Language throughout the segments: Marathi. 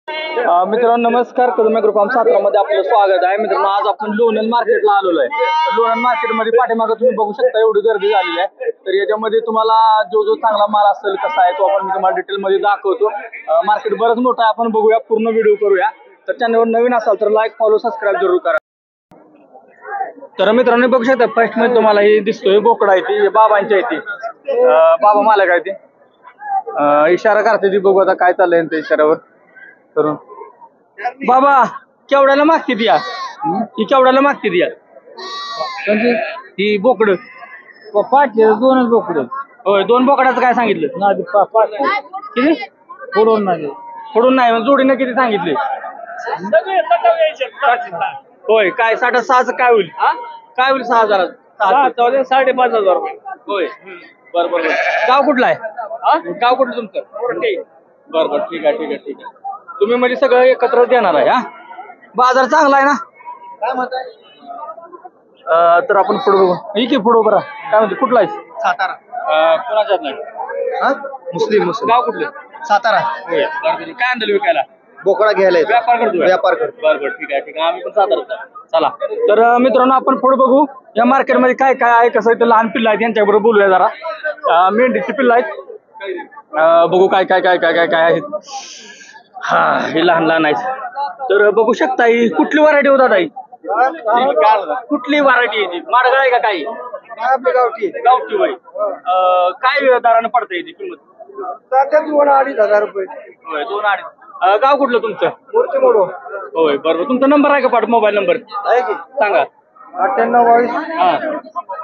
मित्रांनो नमस्कार, कदम ॲग्रो फार्म सातारामध्ये आपलं स्वागत आहे. मित्रांनो आज आपण लोणंद मार्केटला आलेलो आहे. तर लोणंद मार्केटमध्ये पाठीमागं तुम्ही बघू शकता एवढी गर्दी झालेली आहे. तर याच्यामध्ये तुम्हाला जो चांगला माल असेल कसा आहे तो आपण मी तुम्हाला डिटेलमध्ये दाखवतो. मार्केट बरंच मोठं आहे, आपण बघूया, पूर्ण व्हिडिओ करूया. तर चॅनलवर नवीन असाल तर लाईक, फॉलो, सबस्क्राईब जरूर करा. तर मित्रांनो बघू शकता फर्स्ट मध्ये तुम्हाला हे दिसतोय बोकडा आहे ती बाबांची आहे ती. बाबा मालक आहे ते इशारा करते ती. बघू आता काय चाललंय त्या इशाऱ्यावर करून. बाबा केवढ्याला मागते ती? ही केवढ्याला मागते ती? ही बोकड दोनच बोकड. होय, दोन बोकडाचं काय सांगितलं? किती? फोडून नाही जोडीनं किती सांगितले? होय, काय 6,500 काय होईल? काय होईल? 6,000 5,500 रुपये. होय, बरं. गाव कुठलं आहे? गाव कुठलं तुमचं? बरं, ठीक आहे. तुम्ही म्हणजे सगळं एकत्र देणार आहे? बाजार चांगला आहे ना? काय म्हणताय? तर आपण पुढे बघू. इथे पुढे बरं काय म्हणते, कुठला आहे? सातारा. कुणाच्यात नाही? मुस्लिम. गाव कुठलं? सातारा. होय, बरं. काय आणलं विकायला? बोकडा घ्यायला. व्यापार करतो. बरं, ठीक आहे. आम्ही पण सातारा. चला तर मित्रांनो आपण पुढे बघू या मार्केटमध्ये काय काय आहे, कसं आहे. लहान पिल्ला आहेत यांच्याबरोबर बोलूया जरा. मेंढीची पिल्ला आहेत. बघू काय आहेत. हे लहान आहेत. तर बघू शकता ही कुठली व्हरायटी होता ताई? कुठली व्हरायटी आहे ती? माडगाळ आहे का काही? गावठी होय. काय दरानं पडतंय ती किंमत? 2,000-2,500 रुपये. होय, 2,000. गाव कुठलं तुमचं? होय, बरोबर. तुमचा नंबर आहे का पाठ? मोबाईल नंबर आहे की सांगा. 98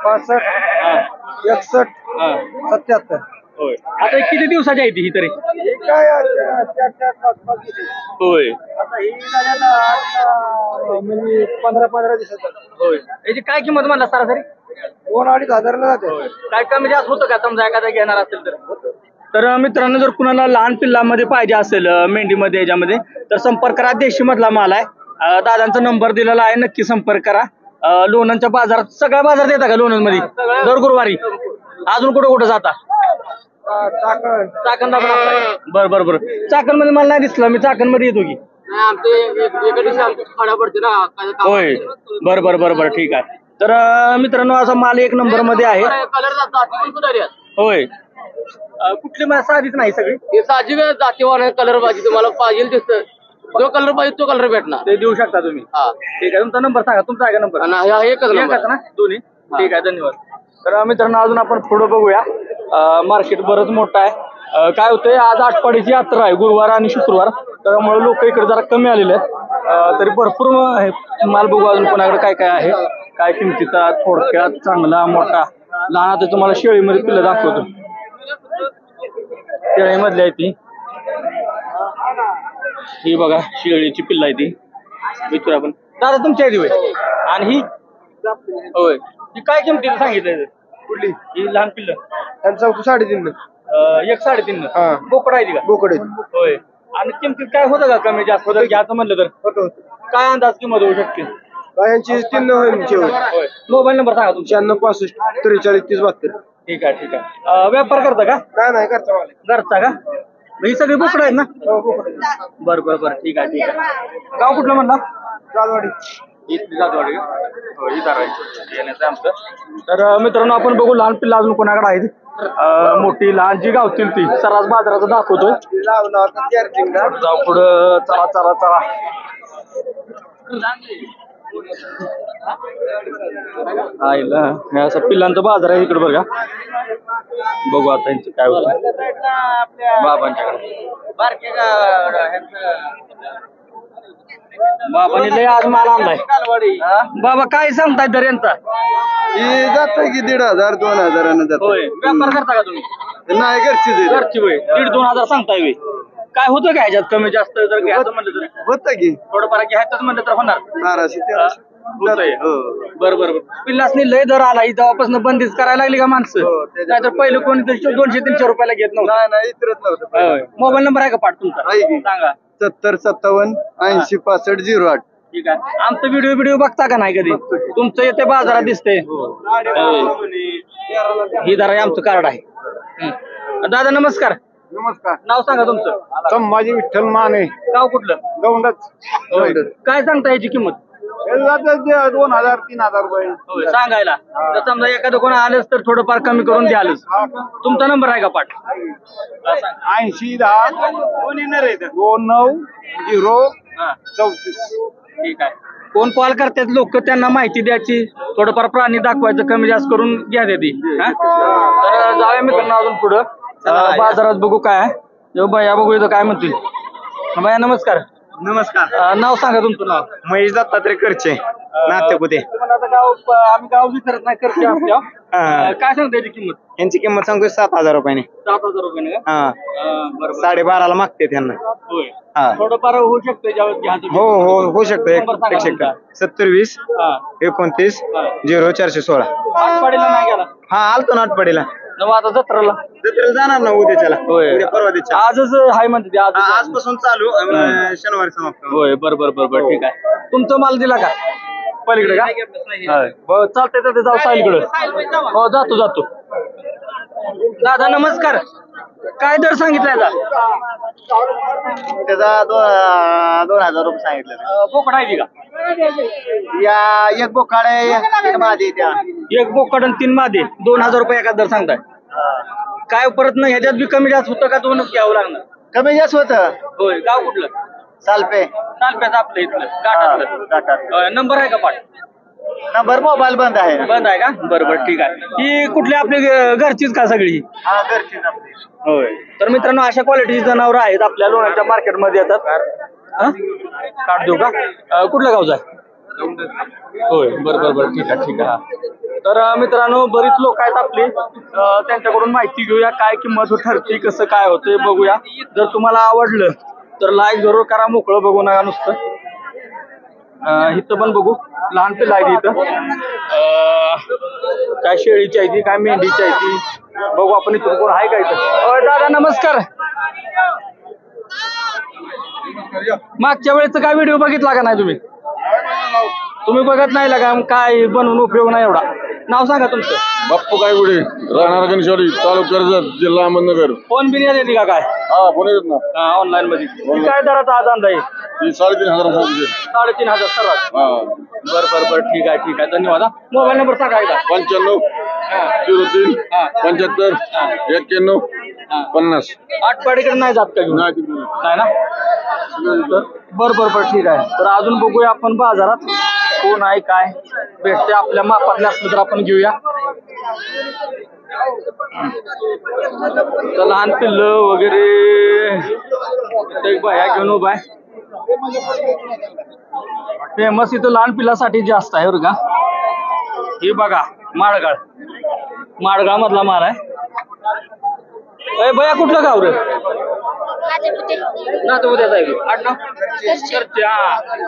62 61 77. होय. आता किती दिवसाची आहे ती ही तरी? होय, 15 दिवसात. होय, याची काय किंमत म्हणला सरासरी? 2,000-2,500. काय कमी जास्त होतं का समजा एखादा घेणार असेल तर? तर मित्रांनो जर कुणाला लहान पिल्लामध्ये पाहिजे असेल मेंढीमध्ये याच्यामध्ये तर संपर्क करा. देशी मधला माल आहे. दादांचा नंबर दिलेला आहे, नक्की संपर्क करा. लोणंदच्या बाजारात सगळ्या बाजारात येतात का लोणंद मध्ये? दर गुरुवारी. अजून कुठं जाता? चाकण. बरं. चाकण मध्ये मला नाही दिसलं, मी चाकण मध्ये येतो की. होय, बरं, ठीक आहे. तर मित्रांनो असा माल 1 नंबर मध्ये आहे. होय, कुठली मला साधीच नाही सगळी साधी जातीवान कलर पाहिजे तुम्हाला. पाहिजे दिसत जो कलर पाहिजे तो कलर भेटणार, ते देऊ शकता तुम्ही. ठीक आहे. तुमचा नंबर सांगा. तुमचा आहे का नंबर? एकच ना दोन्ही? ठीक आहे, धन्यवाद. तर मित्रांनो अजून आपण पुढे बघूया. मार्केट बरंच मोठं आहे. काय होतंय, आज आठवड्याची यात्रा आहे, गुरुवार आणि शुक्रवार, त्यामुळे लोक इकडे जरा कमी आलेले आहेत. तरी भरपूर माल बघू अजून कोणाकडे काय काय आहे, काय किमतीचा, थोडक्यात चांगला मोठा लहान. आता तुम्हाला शेळीमध्ये पिल्लं दाखवतो. शेळीमधली आहे ती. ही बघा शेळीची पिल्लं आहे ती. विचार आपण दादा तुमची आहे ती होय? आणि ही होय, ही काय किमतीला सांगितलं? कुठली? ही लहान पिल्लं त्यांचा 3.5. 1.5. बोकड आहे ती का? बोकड होय. आणि किमतीत काय होतं का कमी जास्त होतं घ्यायचं म्हणलं तर? काय अंदाज किंमत होऊ शकते? यांची 3 होय. मोबाईल नंबर सांगा तुमचा. 96 65 43 30 72. ठीक आहे. व्यापार करता का? नाही घरचा का? ही सगळी बोकडं आहेत ना? बरं, ठीक आहे. गाव कुठलं म्हणला? जाधवाडी. जाधवाडी हो, इथं येण्याचं आमचं. तर मित्रांनो आपण बघू लहान पिल्ला अजून कोणाकडे आहेत. मोठी लहान जी गावतील ती सर्रास बाजाराचं दाखवतो. जाऊ पुढं. चला. आईला हे असं पिल्लांचा बाजार आहे इकडे बरं का. बघू आता यांचं काय होतं बाबांच्याकडे. बाबांनी लय आज माल आणलाय. बाबा काय सांगताय दर यांचा? जात की 1,500 2,000 होय. व्यापार करता का तुम्ही? नाही, घरची होय. 1,500-2,000 सांगताय वे. काय होतं का ह्याच्यात कमी जास्त जर घ्यायचं म्हणलं तर? होतं की थोडंफार घ्यायचं म्हणलं तर होणार. 1200-1300 होतंय. बरं. पिल्लासनी लय दर आला. तेव्हापासून बंदीच करायला लागली का माणसं? नाहीतर पहिलं कोणी 200-300 रुपयाला घेत नव्हतं. नाही इतरत नव्हतं. मोबाईल नंबर आहे का पाठ तुमचा? सांगा. 70 57 80 65 08. ठीक आहे. आमचं व्हिडिओ बघता का नाही कधी? तुमचं येते बाजारात दिसते. ही जरा आमचं कार्ड आहे. दादा नमस्कार. नमस्कार. नाव सांगा तुमचं. संभाजी विठ्ठल माने, गाव कुठलं. गौंडच. होय. काय सांगता याची किंमत. 2000 3000 रुपये. होय सांगायला. तर समजा एखादं कोण आलंच तर थोडंफार कमी करून द्यालच. तुमचा नंबर आहे का पाठ. 80 10 29 0 34. ठीक आहे. कोण कॉल करतात लोक त्यांना माहिती द्यायची, थोडंफार प्राणी दाखवायचं, कमी जास्त करून घ्या ती. तर जाऊया मित्रांनो अजून पुढं. बाजारात बघू काय आहे. भैया बघू इथं काय म्हणतील. भैया नमस्कार. नमस्कार. नाव सांगा तुमचं. नाव महेश दत्तात्रय करचे, नातेपुते. आम्ही गाव विसरत नाही करते आपल्या. काय सांगता याची किंमत. यांची किंमत सांगतो 7000 रुपयाने. 7000 रुपये का. हा, बरोबर. 12.5 मागते त्यांना. होय. हा. थोडंफार होऊ शकतं ज्यावेळेस घ्या तुम्ही. हो हो होऊ शकतं. नंबर सांगा 70 20 हा. 29 0 416. आठवडीला नाही गेला. हा आलतो ना आठवडीला. नवा आता जत्राला. जत्रेला जाणार ना उद्याच्याला. होय. उद्या परवा दिवशी. आजच हाय म्हणते ते. आज आजपासून चालू, शनिवारी समाप्त. होय. बरोबर ठीक आहे. तुमचा माल दिला का पलीकडे का. चालतंय तर जाऊ साईलकडे. हो जातो. दादा नमस्कार. काय दर सांगितलाय आता. त्याचा 2000 रुपये सांगितलं. बोकड आहे का. या एक बोकाड आहे माझी त्या. एक बोकड आणि 3 मादे. 2000 रुपये एका दर सांगताय. काय परत नाही ह्याच्यात बी कमी जास्त होतं का. 2च घ्यावं लागणार. कमी जास्त होत. होय. गाव कुठलं. चालपे. चालप्याचं आपलं इथलं गाठातलं. नंबर आहे का पाठ. नंबर मोबाईल बंद आहे. बंद आहे का. बरोबर ठीक आहे. ही कुठली आपली घरचीच का सगळी. हा घरचीच आपली. होय. तर मित्रांनो अशा क्वालिटीची जनावर आहेत आपल्या लोणारच्या मार्केटमध्ये येतात. काढ देऊ का. कुठलं गावचं आहे. होय. बरोबर ठीक आहे. हा. तर मित्रांनो बरीच लोक आहेत आपली. त्यांच्याकडून माहिती घेऊया काय किंमत ठरते, कसं काय होते बघूया. जर तुम्हाला आवडलं तर लाईक जरूर करा. मोकळं बघू नका नुसतं. इथं पण बघू लहान पिल्ला आहे इथं. काय शेळीची आहे ती, काय मेंढीची आहे ती बघू आपण. इथून कोण आहे का इथं. दादा नमस्कार. मागच्या वेळेचा काय व्हिडिओ बघितला का नाही तुम्ही. तुम्ही बघत नाही का. काय बनवून उपयोग नाही एवढा. नाव सांगा तुमचं. बाप्पू कायगुडे, राहणार गणेशवाडी, तालुका कर्जत, जिल्हा अहमदनगर. फोन बिन येते का काय. हा फोन येत ना ऑनलाईन मध्ये. काय दराचा आज अंदाज आहे. 3500 सांगितले. 3500 सर्वात. हा बरं ठीक आहे. धन्यवाद. मोबाईल नंबर सांगा एकदा. 95 03 75 91 50. आठपाडीकडे नाही जात का घेऊन. नाही ना. बरं ठीक आहे. तर अजून बघूया आपण बाजारात कोण आहे काय भेटते. आपल्या मापातले असलं तर आपण घेऊया. तर लहान पिल्लं वगैरे एक बाया घेऊन उभा आहे. फेमस इथं लहान पिल्लासाठी जास्त आहे बरं का. हे बघा माडगाळ मधला माल आहे. भया कुठलं गाव रे. नातपुत्याचा आहे. आडनाव करचे.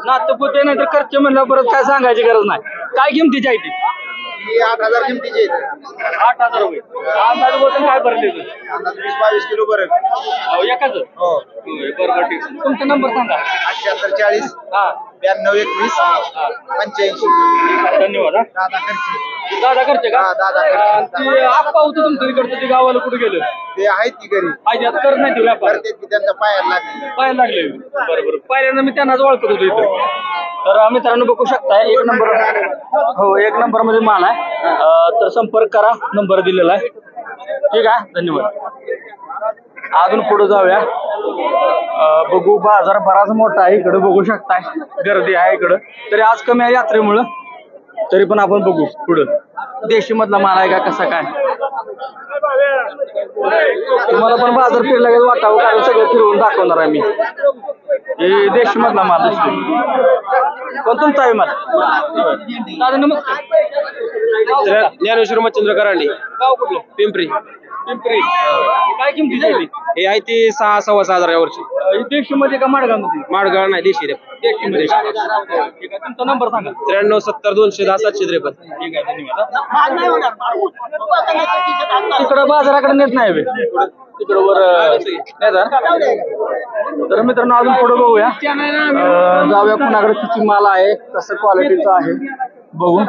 नातपुते नाही तर करचे म्हणलं परत काय सांगायची गरज नाही. काय किमतीची आहे ती. 8000 किमतीचे. 8000 रुपये. अंदाज वजन काय भरले. 20-22 किलो बरं. एकाच. बरोबर ठीक. तुमचा नंबर सांगा. 78 40 92 21 85. धन्यवाद. दादा करते का. ते आप्पा होतं तुमचं इकडचं ते गावाला कुठे गेलं. ते आहेत की घरी. करत नाही ते व्यापार. त्यांचा पायाला लागले. बरोबर. पहिल्यांदा मी त्यांनाच ओळखत होतो इथं. तर मित्रांनो बघू शकता 1 नंबर. हो 1 नंबर मध्ये माल आहे. तर संपर्क करा. नंबर दिलेला आहे. ठीक आहे. धन्यवाद. अजून पुढे जाऊया. बघू बाजार बराच मोठा आहे इकडे बघू शकताय. गर्दी आहे इकडं. तरी आज कमी आहे यात्रेमुळं. तरी पण आपण बघू पुढं देशी मधला माल आहे का कसा काय. तुम्हाला पण बाजार फिरला गेलं वाटावं कारण सगळं फिरवून दाखवणार आहे मी. हे देशी मधला माल दिसतो. पण तुमचा आहे माल. दादा नमस्कार. ज्ञानेश्वर मच्छिंद्र करांडे. गाव कुठलं. पिंपरी. काय किमती झाली. हे आहे ते 6-6.5 या वर्षी. देशी मध्ये का माडगाव मध्ये. माडगाळ नाही देशी रे. देशी मध्ये. ठीक आहे. तुमचा नंबर सांगा. 93 70 210 753. ठीक आहे. धन्यवाद. तिकडं बाजाराकडे नेत नाही बे. तिकडं वर तर मित्रांनो अजून पुढे बघूया. जाऊया कुणाकडे किती माल आहे कसं क्वालिटीचा आहे बघून.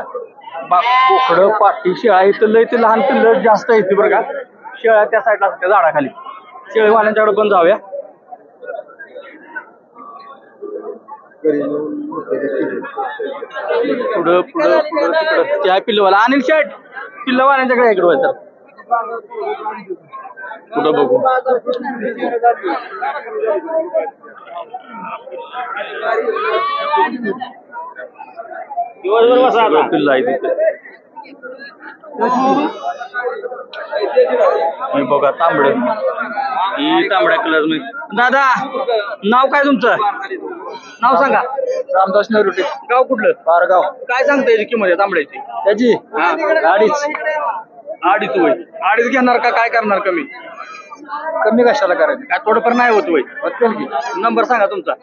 बोकडं पाटी शेळा इथं लय ते लहान पिल्लं जास्त येते बरं का. शेळ्या त्या साईडला असतात झाडाखाली. शेळीवाल्यांच्याकडे पण जाऊया. पुढं पुढं पुढं तिकडं त्या पिल्लवाला अनिल शेठ पिल्लवाल्यांच्याकडे इकडे व्हायचं पुढं बघू. पिल्ल आहे तिथे मी बघा तांबड ही तांबड्या कलर मध्ये. दादा नाव काय तुमचं? नाव सांगा. रामदास नरुटे, गाव कुठलं? पारगाव. काय सांगता याची किंमत आहे तांबड्याची? त्याची अडीच. अडीच वय. अडीच घेणार का काय करणार कमी? कमी कशाला करायचं? काय थोडंफार नाही होत वय? होतील की. नंबर सांगा तुमचा.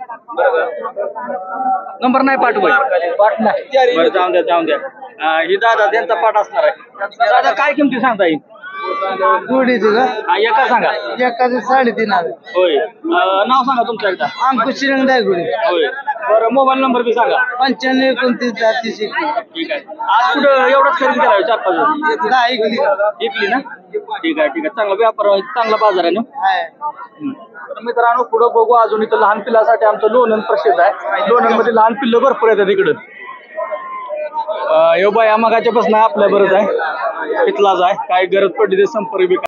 नंबर नाही पाठवय. पाठ नाही. बरं जाऊन द्या जाऊन द्या. ही दादा त्यांचा पाठ असणार आहे. दादा काय किमती सांगता येईल? जोडीची का? हा एका सांगा. एकाचे 3.5. होय. नाव सांगा तुमचं एकदा. अंकुश श्रीरंग दायगुडी. होय. बरं मोबाईल नंबर बी सांगा. 95 29 33. ठीक आहे. आज कुठं एवढंच खरेदी करावी 4-5 जण? नाही ऐकली. इकली ना? ठीक आहे ठीक आहे. चांगला व्यापार आहे, चांगला बाजार आहे ना. तर मित्रांनो पुढं बघू. अजून इथं लहान पिल्लासाठी आमचं लोणंद प्रसिद्ध आहे. लोणंद मध्ये लहान पिल्लं भरपूर येतात इकडं. यो बाया मगाच्या पासून आपल्या बरंच आहे, इथलाच आहे. काय गरज पडली ते संपर्क बी